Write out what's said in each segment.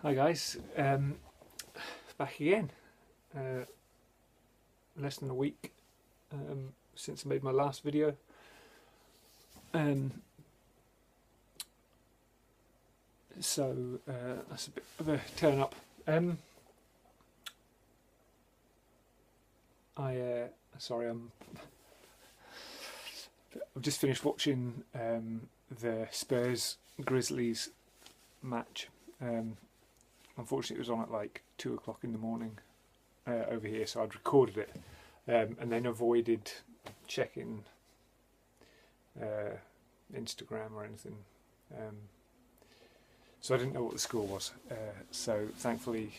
Hi guys, back again. Less than a week since I made my last video. So that's a bit of a turn up. I've just finished watching the Spurs Grizzlies match. Unfortunately, it was on at like 2 o'clock in the morning over here, so I'd recorded it and then avoided checking Instagram or anything. So I didn't know what the score was. So thankfully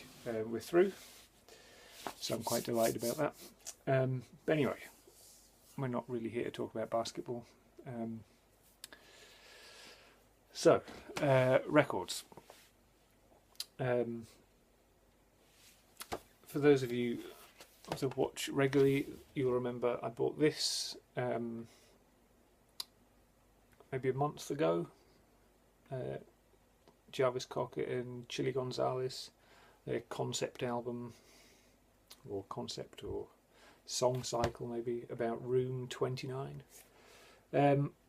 we're through. So I'm quite delighted about that. But anyway, we're not really here to talk about basketball. So records. For those of you that watch regularly, you'll remember I bought this maybe a month ago. Jarvis Cocker and Chili Gonzales, their concept album, or concept or song cycle maybe, about Room 29.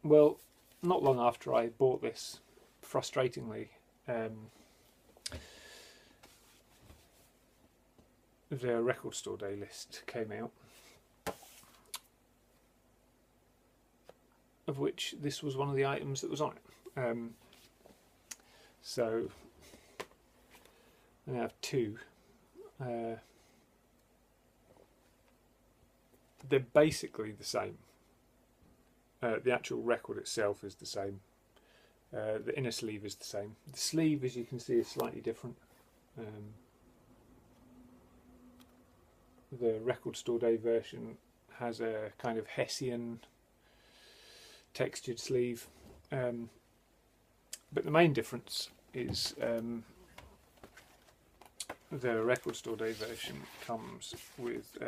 Well, not long after I bought this, frustratingly, the record store day list came out, of which this was one of the items that was on it. So I have two. They're basically the same. The actual record itself is the same. The inner sleeve is the same. The sleeve, as you can see, is slightly different. The record store day version has a kind of Hessian textured sleeve, but the main difference is the record store day version comes with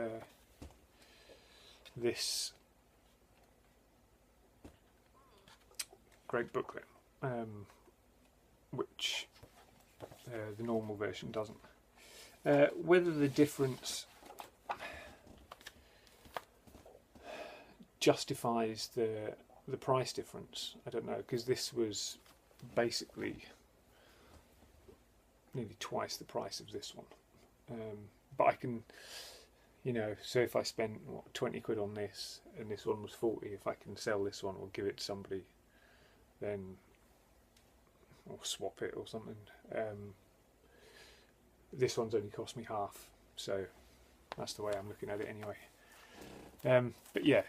this great booklet, which the normal version doesn't. Whether the difference justifies the price difference, I don't know, because this was basically nearly twice the price of this one. But I can, so if I spent 20 quid on this and this one was 40, if I can sell this one or give it to somebody, then, or swap it or something, this one's only cost me half, so that's the way I'm looking at it anyway. But yeah,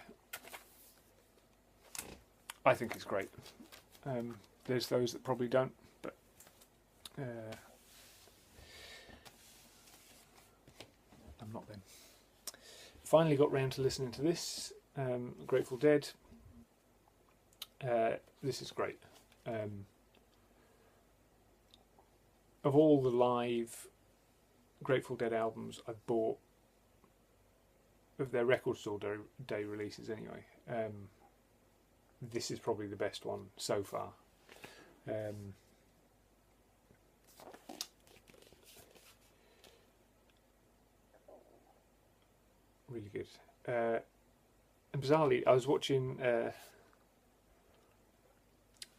I think it's great. There's those that probably don't, but I'm not them. Finally got round to listening to this, Grateful Dead. This is great. Of all the live Grateful Dead albums I've bought, of their record store day releases anyway, this is probably the best one so far. Really good. And bizarrely, I was watching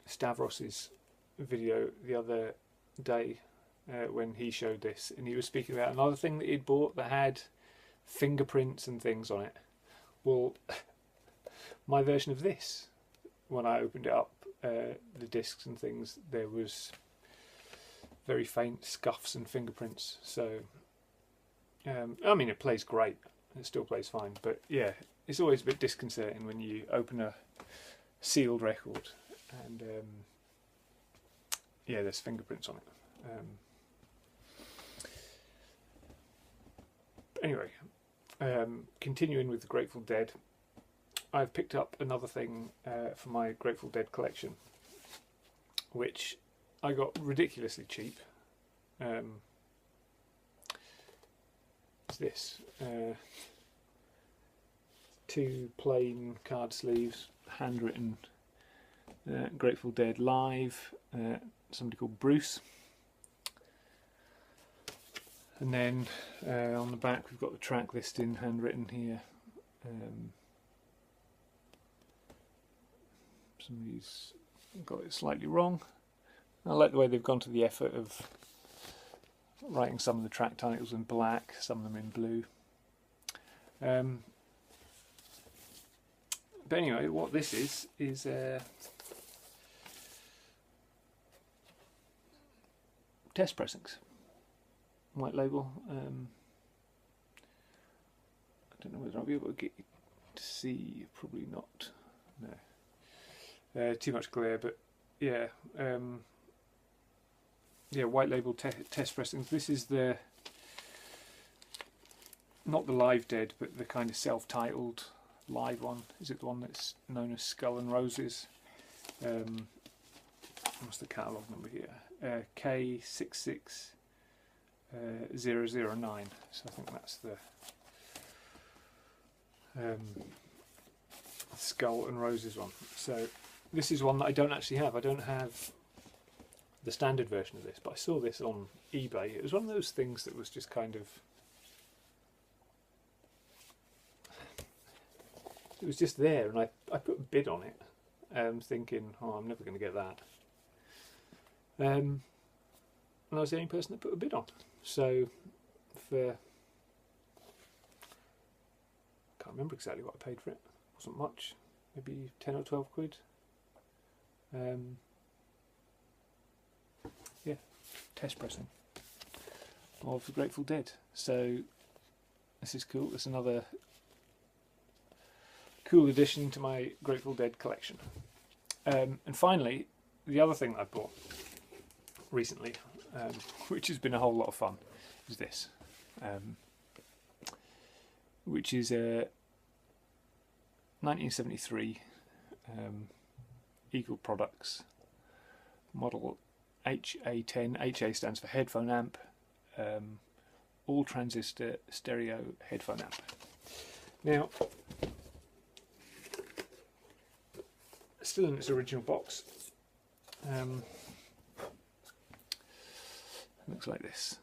Stavros's video the other day when he showed this, and he was speaking about another thing that he'd bought that had fingerprints and things on it. Well, my version of this, when I opened it up, the discs and things, there was very faint scuffs and fingerprints. So, I mean, it plays great. It still plays fine. But yeah, it's always a bit disconcerting when you open a sealed record and yeah, there's fingerprints on it. Anyway, continuing with the Grateful Dead, I've picked up another thing for my Grateful Dead collection, which I got ridiculously cheap. It's this. Two plain card sleeves, handwritten, Grateful Dead live, somebody called Bruce. And then on the back we've got the track listing handwritten here. Somebody's got it slightly wrong. I like the way they've gone to the effort of writing some of the track titles in black, some of them in blue. But anyway, what this is test pressings, white label. I don't know whether I'll be able to get you to see. Probably not. No, too much glare. But yeah, yeah, white label test pressings. This is the not the live dead, but the kind of self-titled live one. Is it the one that's known as Skull and Roses? What's the catalogue number here? K66009. So I think that's the Skull and Roses one. So this is one that I don't actually have. I don't have the standard version of this, but I saw this on eBay. It was one of those things that was just kind of, it was just there, and I put a bid on it, thinking, oh, I'm never going to get that. And I was the only person that put a bid on. So for, I can't remember exactly what I paid for it. It wasn't much, maybe 10 or 12 quid. Yeah, test pressing of the Grateful Dead. So this is cool. It's another cool addition to my Grateful Dead collection. And finally, the other thing that I bought recently, which has been a whole lot of fun, is this, which is a 1973 Eagle Products model HA10. HA stands for headphone amp, all transistor stereo headphone amp. Now, still in its original box. Looks like this.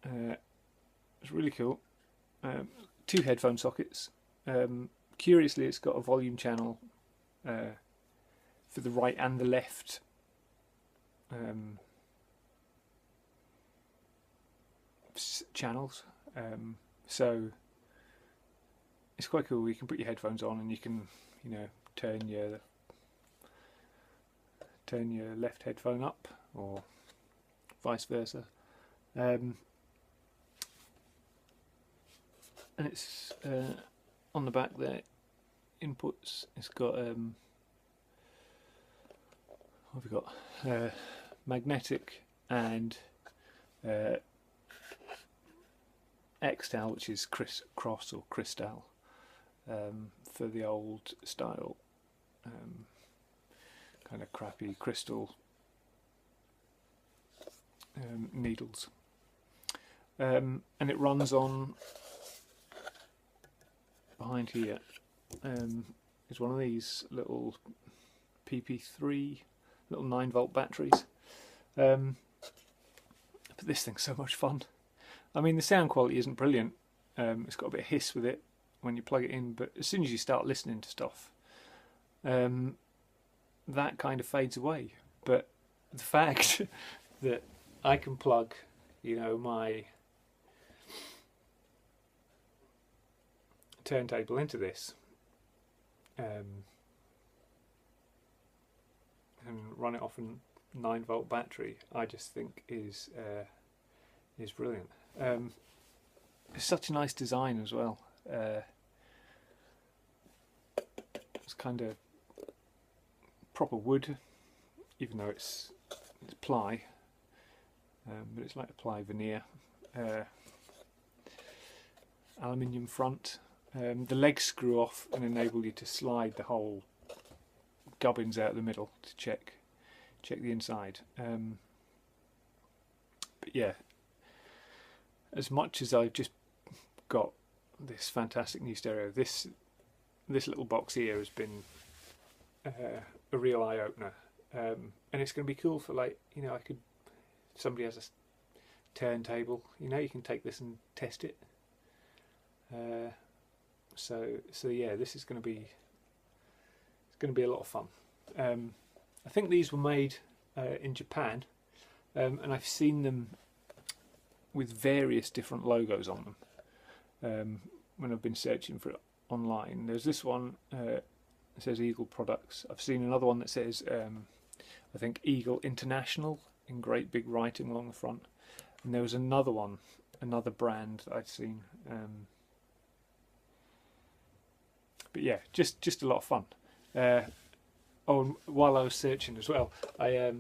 It's really cool. 2 headphone sockets. Curiously, it's got a volume channel for the right and the left channels. So it's quite cool. You can put your headphones on and you can, you know, turn your left headphone up, or vice versa. And it's on the back there, inputs. It's got what have we got? Magnetic and Xtal, which is cross or crystal, for the old style kind of crappy crystal needles, and it runs on behind here. Is one of these little PP3 little 9-volt batteries. But this thing's so much fun. I mean, the sound quality isn't brilliant. It's got a bit of hiss with it when you plug it in, but as soon as you start listening to stuff, that kind of fades away. But the fact that I can plug, you know, my turntable into this and run it off a 9-volt battery, I just think is brilliant. It's such a nice design as well. It's kind of proper wood, even though it's ply, but it's like a ply veneer. Aluminium front. The legs screw off and enable you to slide the whole gubbins out the middle to check the inside. But yeah, as much as I've just got this fantastic new stereo, this little box here has been a real eye opener, and it's going to be cool for, like, you know, somebody has a turntable. You know, you can take this and test it. So yeah, this is going to be a lot of fun. I think these were made in Japan, and I've seen them with various different logos on them when I've been searching for it online. There's this one that says Eagle Products. I've seen another one that says I think Eagle International in great big writing along the front, and there was another one, another brand that I'd seen. But yeah, just a lot of fun. Oh, and while I was searching as well, I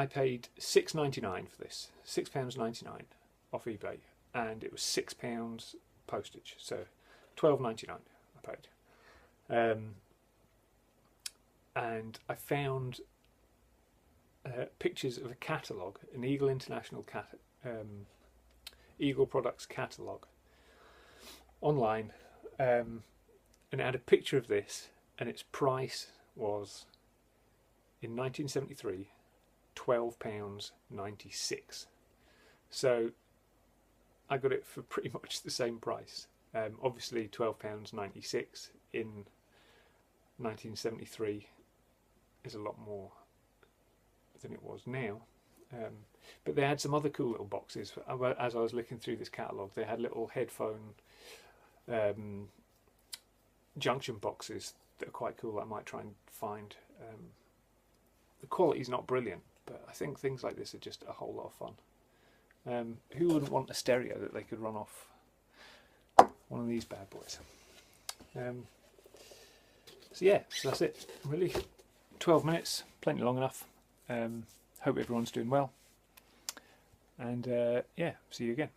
paid £6.99 for this, £6.99 off eBay, and it was £6 postage, so £12.99 I paid. And I found pictures of a catalogue, an Eagle International Eagle Products catalogue online, and it had a picture of this, and its price was, in 1973, £12.96. So I got it for pretty much the same price. Obviously £12.96 in 1973 is a lot more than it was now. But they had some other cool little boxes. As I was looking through this catalogue, they had little headphone junction boxes that are quite cool. I might try and find. The quality's not brilliant, but I think things like this are just a whole lot of fun. Who wouldn't want a stereo that they could run off one of these bad boys? So yeah, so that's it. Really, 12 minutes, plenty long enough. Hope everyone's doing well. And yeah, see you again.